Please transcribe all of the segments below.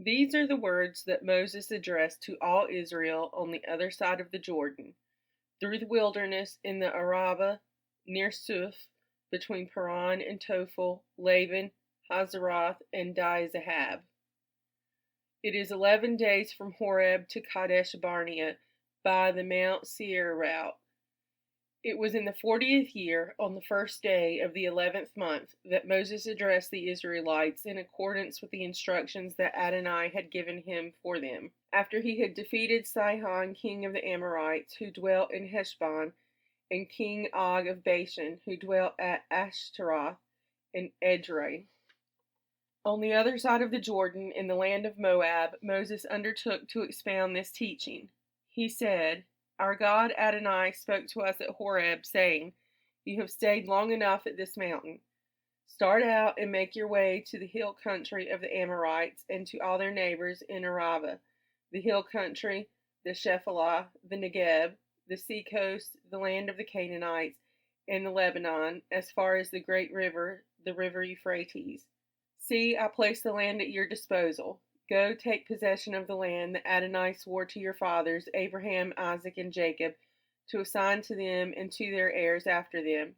These are the words that Moses addressed to all Israel on the other side of the Jordan, through the wilderness in the Arabah, near Suf, between Paran and Tophel, Laban, Hazeroth, and Dizahab. It is 11 days from Horeb to Kadesh Barnea by the Mount Seir route. It was in the 40th year, on the first day of the 11th month, that Moses addressed the Israelites in accordance with the instructions that Adonai had given him for them, after he had defeated Sihon, king of the Amorites, who dwelt in Heshbon, and King Og of Bashan, who dwelt at Ashtaroth and Edrei. On the other side of the Jordan, in the land of Moab, Moses undertook to expound this teaching. He said, Our God Adonai spoke to us at Horeb, saying, You have stayed long enough at this mountain. Start out and make your way to the hill country of the Amorites and to all their neighbors in Arabah, the hill country, the Shephelah, the Negeb, the sea coast, the land of the Canaanites, and the Lebanon, as far as the great river, the river Euphrates. See, I place the land at your disposal. Go take possession of the land that Adonai swore to your fathers, Abraham, Isaac, and Jacob, to assign to them and to their heirs after them.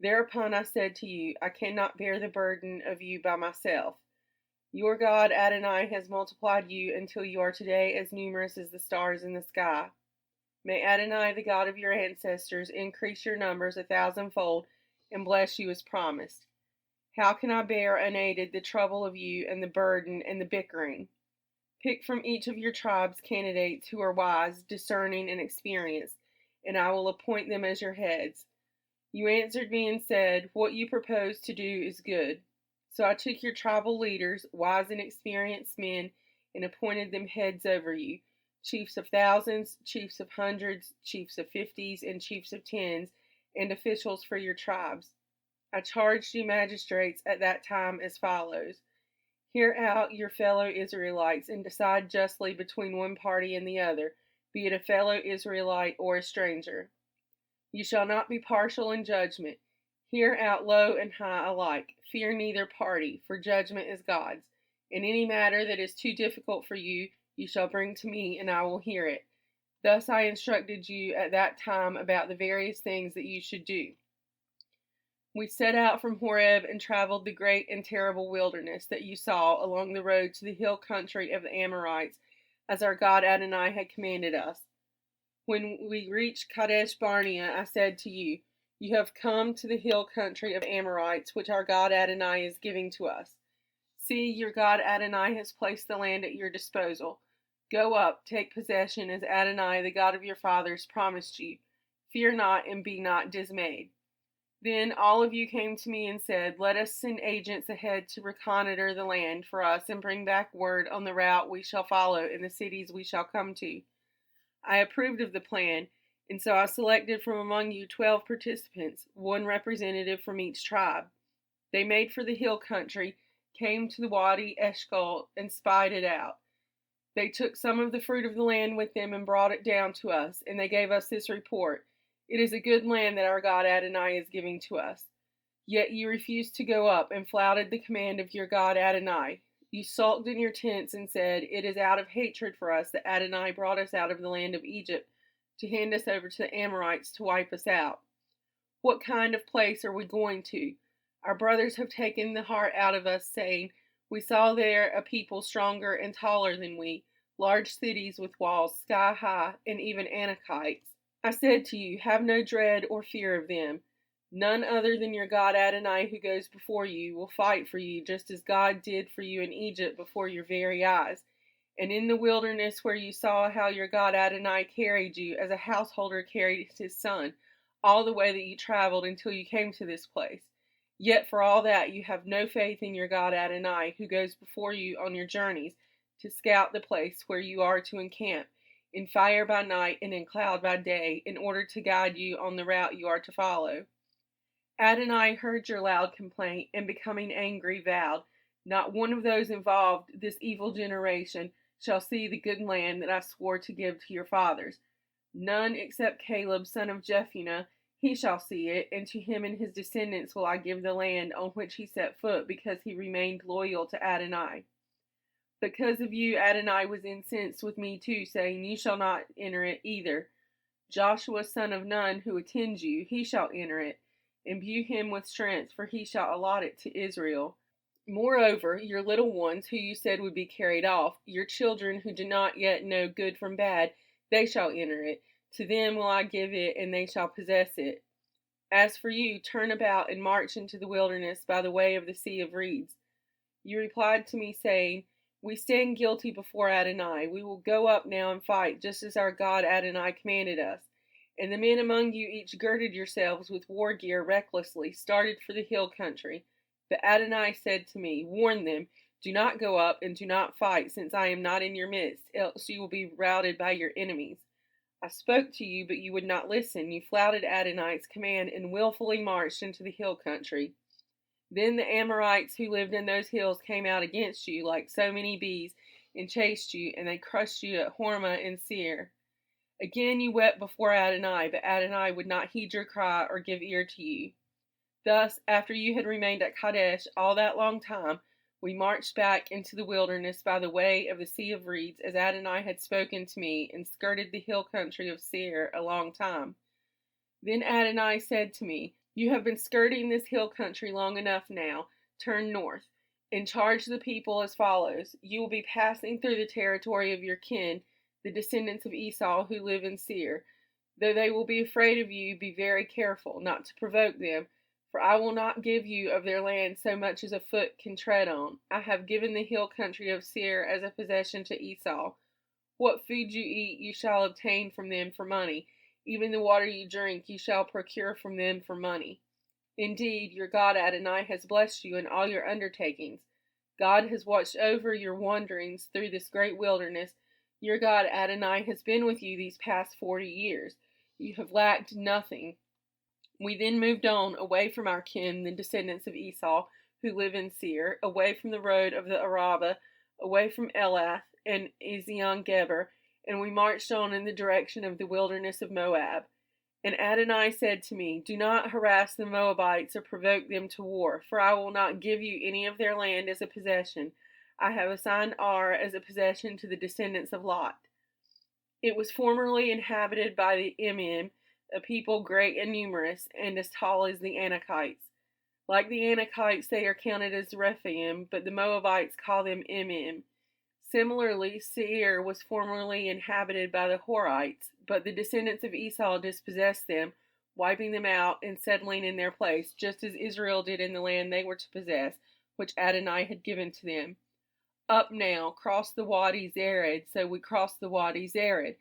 Thereupon I said to you, I cannot bear the burden of you by myself. Your God Adonai has multiplied you until you are today as numerous as the stars in the sky. May Adonai, the God of your ancestors, increase your numbers 1,000-fold and bless you as promised. How can I bear unaided the trouble of you and the burden and the bickering? Pick from each of your tribes candidates who are wise, discerning, and experienced, and I will appoint them as your heads. You answered me and said, What you propose to do is good. So I took your tribal leaders, wise and experienced men, and appointed them heads over you, chiefs of thousands, chiefs of hundreds, chiefs of 50s, and chiefs of 10s, and officials for your tribes. I charged you magistrates at that time as follows. Hear out your fellow Israelites and decide justly between one party and the other, be it a fellow Israelite or a stranger. You shall not be partial in judgment. Hear out low and high alike. Fear neither party, for judgment is God's. In any matter that is too difficult for you, you shall bring to me, and I will hear it. Thus I instructed you at that time about the various things that you should do. We set out from Horeb and traveled the great and terrible wilderness that you saw along the road to the hill country of the Amorites, as our God Adonai had commanded us. When we reached Kadesh Barnea, I said to you, You have come to the hill country of Amorites, which our God Adonai is giving to us. See, your God Adonai has placed the land at your disposal. Go up, take possession, as Adonai, the God of your fathers, promised you. Fear not and be not dismayed. Then all of you came to me and said, Let us send agents ahead to reconnoiter the land for us and bring back word on the route we shall follow and the cities we shall come to. I approved of the plan, and so I selected from among you 12 participants, one representative from each tribe. They made for the hill country, came to the Wadi Eshcol, and spied it out. They took some of the fruit of the land with them and brought it down to us, and they gave us this report. It is a good land that our God Adonai is giving to us. Yet you refused to go up and flouted the command of your God Adonai. You sulked in your tents and said, It is out of hatred for us that Adonai brought us out of the land of Egypt to hand us over to the Amorites to wipe us out. What kind of place are we going to? Our brothers have taken the heart out of us, saying, We saw there a people stronger and taller than we, large cities with walls sky high, and even Anakites. I said to you, Have no dread or fear of them. None other than your God Adonai who goes before you will fight for you, just as God did for you in Egypt before your very eyes, and in the wilderness where you saw how your God Adonai carried you as a householder carried his son, all the way that you traveled until you came to this place. Yet for all that you have no faith in your God Adonai who goes before you on your journeys to scout the place where you are to encamp, in fire by night and in cloud by day, in order to guide you on the route you are to follow. Adonai heard your loud complaint, and becoming angry vowed, Not one of those involved this evil generation shall see the good land that I swore to give to your fathers. None except Caleb, son of Jephunneh, he shall see it, and to him and his descendants will I give the land on which he set foot, because he remained loyal to Adonai. Because of you, Adonai was incensed with me too, saying, You shall not enter it either. Joshua son of Nun, who attends you, he shall enter it. Imbue him with strength, for he shall allot it to Israel. Moreover, your little ones, who you said would be carried off, your children who do not yet know good from bad, they shall enter it. To them will I give it, and they shall possess it. As for you, turn about and march into the wilderness by the way of the Sea of Reeds. You replied to me, saying, We stand guilty before Adonai. We will go up now and fight, just as our God Adonai commanded us. And the men among you each girded yourselves with war gear recklessly, started for the hill country. But Adonai said to me, Warn them, do not go up and do not fight, since I am not in your midst, else you will be routed by your enemies. I spoke to you, but you would not listen. You flouted Adonai's command and willfully marched into the hill country. Then the Amorites who lived in those hills came out against you like so many bees and chased you, and they crushed you at Hormah and Seir. Again you wept before Adonai, but Adonai would not heed your cry or give ear to you. Thus, after you had remained at Kadesh all that long time, we marched back into the wilderness by the way of the Sea of Reeds, as Adonai had spoken to me, and skirted the hill country of Seir a long time. Then Adonai said to me, You have been skirting this hill country long enough now. Turn north, and charge the people as follows. You will be passing through the territory of your kin, the descendants of Esau who live in Seir. Though they will be afraid of you, be very careful not to provoke them, for I will not give you of their land so much as a foot can tread on. I have given the hill country of Seir as a possession to Esau. What food you eat you shall obtain from them for money. Even the water you drink you shall procure from them for money. Indeed, your God Adonai has blessed you in all your undertakings. God has watched over your wanderings through this great wilderness. Your God Adonai has been with you these past 40 years. You have lacked nothing. We then moved on, away from our kin, the descendants of Esau, who live in Seir, away from the road of the Arabah, away from Elath and Ezion-Geber, and we marched on in the direction of the wilderness of Moab. And Adonai said to me, Do not harass the Moabites or provoke them to war, for I will not give you any of their land as a possession. I have assigned Ar as a possession to the descendants of Lot. It was formerly inhabited by the Emim, a people great and numerous, and as tall as the Anakites. Like the Anakites, they are counted as Rephaim, but the Moabites call them Emim. Similarly, Seir was formerly inhabited by the Horites, but the descendants of Esau dispossessed them, wiping them out and settling in their place, just as Israel did in the land they were to possess, which Adonai had given to them. Up now, cross the Wadi Zered. So we crossed the Wadi Zered.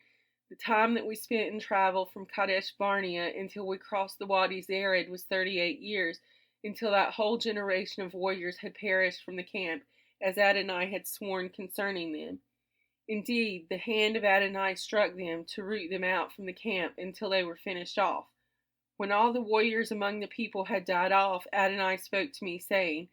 The time that we spent in travel from Kadesh Barnea until we crossed the Wadi Zered was 38 years, until that whole generation of warriors had perished from the camp, as Adonai had sworn concerning them. Indeed, the hand of Adonai struck them to root them out from the camp until they were finished off. When all the warriors among the people had died off, Adonai spoke to me, saying,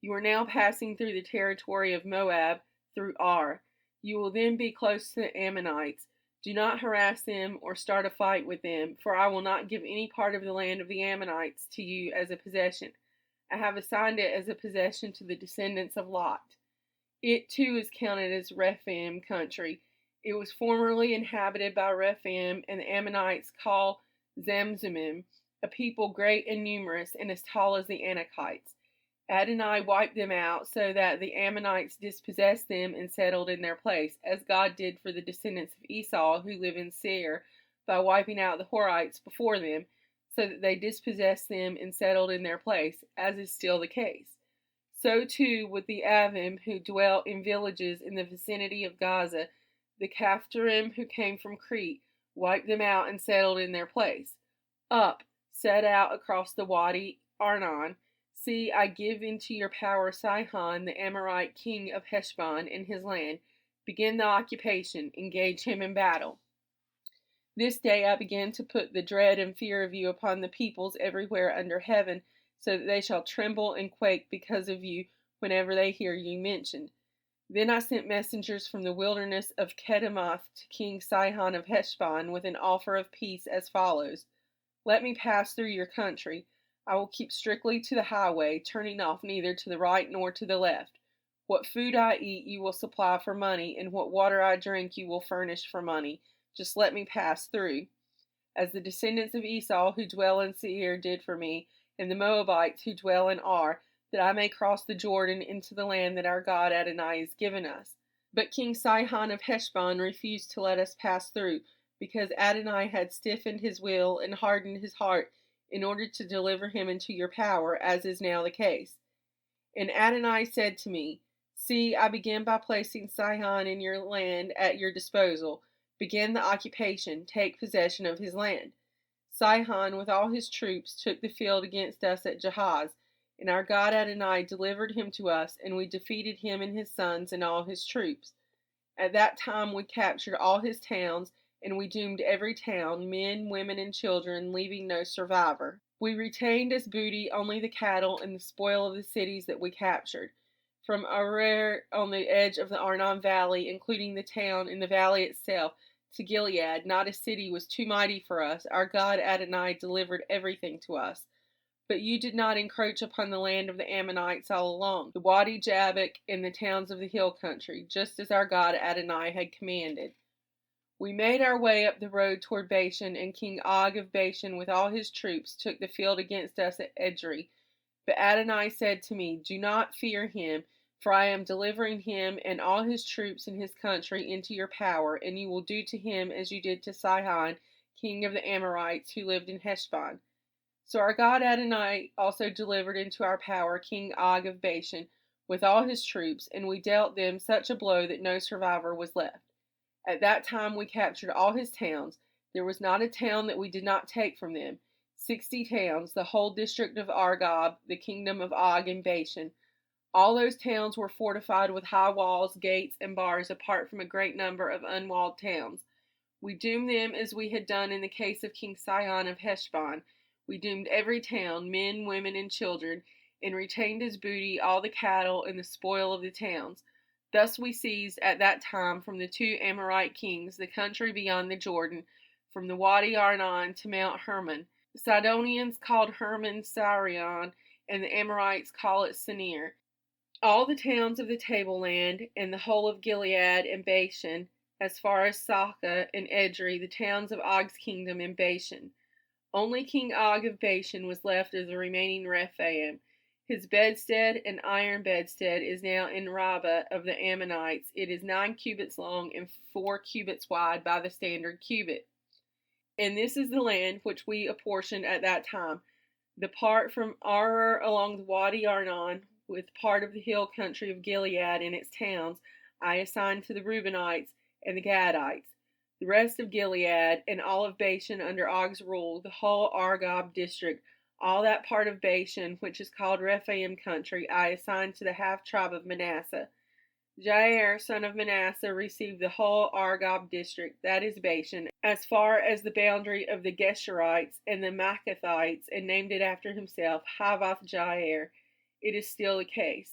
You are now passing through the territory of Moab, through Ar. You will then be close to the Ammonites. Do not harass them or start a fight with them, for I will not give any part of the land of the Ammonites to you as a possession. I have assigned it as a possession to the descendants of Lot. It too is counted as Rephaim country. It was formerly inhabited by Rephaim, and the Ammonites call Zamzummim, a people great and numerous and as tall as the Anakites. Adonai wiped them out so that the Ammonites dispossessed them and settled in their place, as God did for the descendants of Esau who live in Seir by wiping out the Horites before them, so that they dispossessed them and settled in their place, as is still the case. So too with the Avim who dwelt in villages in the vicinity of Gaza, the Caphtorim who came from Crete wiped them out and settled in their place. Up, set out across the Wadi Arnon. See, I give into your power Sihon, the Amorite king of Heshbon, and his land. Begin the occupation, engage him in battle. This day I begin to put the dread and fear of you upon the peoples everywhere under heaven, so that they shall tremble and quake because of you whenever they hear you mentioned. Then I sent messengers from the wilderness of Kedemoth to King Sihon of Heshbon with an offer of peace as follows. Let me pass through your country. I will keep strictly to the highway, turning off neither to the right nor to the left. What food I eat you will supply for money, and what water I drink you will furnish for money. Just let me pass through. As the descendants of Esau who dwell in Seir did for me, and the Moabites who dwell in Ar, that I may cross the Jordan into the land that our God Adonai has given us. But King Sihon of Heshbon refused to let us pass through, because Adonai had stiffened his will and hardened his heart in order to deliver him into your power, as is now the case. And Adonai said to me, See, I begin by placing Sihon in your land at your disposal. Begin the occupation, take possession of his land. Sihon with all his troops took the field against us at Jahaz, and our God Adonai delivered him to us, and we defeated him and his sons and all his troops. At that time we captured all his towns, and we doomed every town, men, women, and children, leaving no survivor. We retained as booty only the cattle and the spoil of the cities that we captured. From Aroer on the edge of the Arnon Valley, including the town and the valley itself, to Gilead, not a city was too mighty for us. Our God Adonai delivered everything to us. But you did not encroach upon the land of the Ammonites all along, the Wadi Jabbok and the towns of the hill country, just as our God Adonai had commanded. We made our way up the road toward Bashan, and King Og of Bashan with all his troops took the field against us at Edrei. But Adonai said to me, Do not fear him, for I am delivering him and all his troops and his country into your power, and you will do to him as you did to Sihon, king of the Amorites, who lived in Heshbon. So our God Adonai also delivered into our power King Og of Bashan with all his troops, and we dealt them such a blow that no survivor was left. At that time we captured all his towns. There was not a town that we did not take from them. 60 towns, the whole district of Argob, the kingdom of Og and Bashan. All those towns were fortified with high walls, gates, and bars, apart from a great number of unwalled towns. We doomed them as we had done in the case of King Sihon of Heshbon. We doomed every town, men, women, and children, and retained as booty all the cattle and the spoil of the towns. Thus we seized at that time from the 2 Amorite kings the country beyond the Jordan, from the Wadi Arnon to Mount Hermon. The Sidonians called Hermon Sirion, and the Amorites call it Senir. All the towns of the tableland, and the whole of Gilead and Bashan, as far as Saka and Edrei, the towns of Og's kingdom in Bashan. Only King Og of Bashan was left as the remaining Rephaim. His bedstead, an iron bedstead, is now in Rabbah of the Ammonites. It is 9 cubits long and 4 cubits wide by the standard cubit. And this is the land which we apportioned at that time, the part from Aroer along the Wadi Arnon, with part of the hill country of Gilead and its towns, I assigned to the Reubenites and the Gadites. The rest of Gilead and all of Bashan under Og's rule, the whole Argob district, all that part of Bashan which is called Rephaim country, I assigned to the half-tribe of Manasseh. Jair, son of Manasseh, received the whole Argob district, that is Bashan, as far as the boundary of the Geshurites and the Maccathites, and named it after himself, Havoth Jair. It is still the case.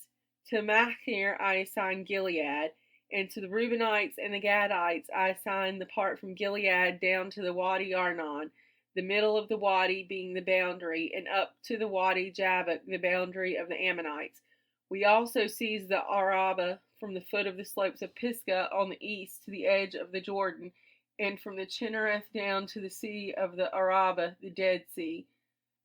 To Machir I assigned Gilead, and to the Reubenites and the Gadites I assigned the part from Gilead down to the Wadi Arnon, the middle of the wadi being the boundary, and up to the Wadi Jabbok, the boundary of the Ammonites. We also seized the Arabah from the foot of the slopes of Pisgah on the east to the edge of the Jordan, and from the Chinnereth down to the sea of the Arabah, the Dead Sea.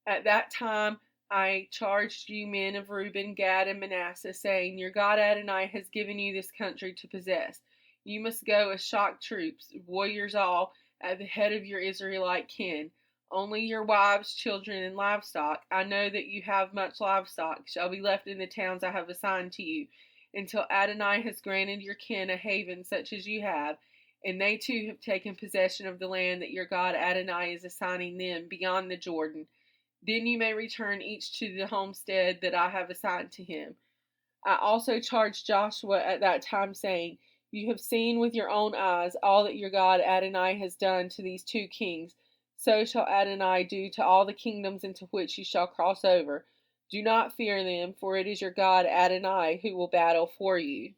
At that time I charged you men of Reuben, Gad, and Manasseh, saying, Your God Adonai has given you this country to possess. You must go as shock troops, warriors all, at the head of your Israelite kin. Only your wives, children, and livestock, I know that you have much livestock, shall be left in the towns I have assigned to you, until Adonai has granted your kin a haven such as you have, and they too have taken possession of the land that your God Adonai is assigning them beyond the Jordan. Then you may return each to the homestead that I have assigned to him. I also charged Joshua at that time, saying, You have seen with your own eyes all that your God Adonai has done to these 2 kings. So shall Adonai do to all the kingdoms into which you shall cross over. Do not fear them, for it is your God Adonai who will battle for you.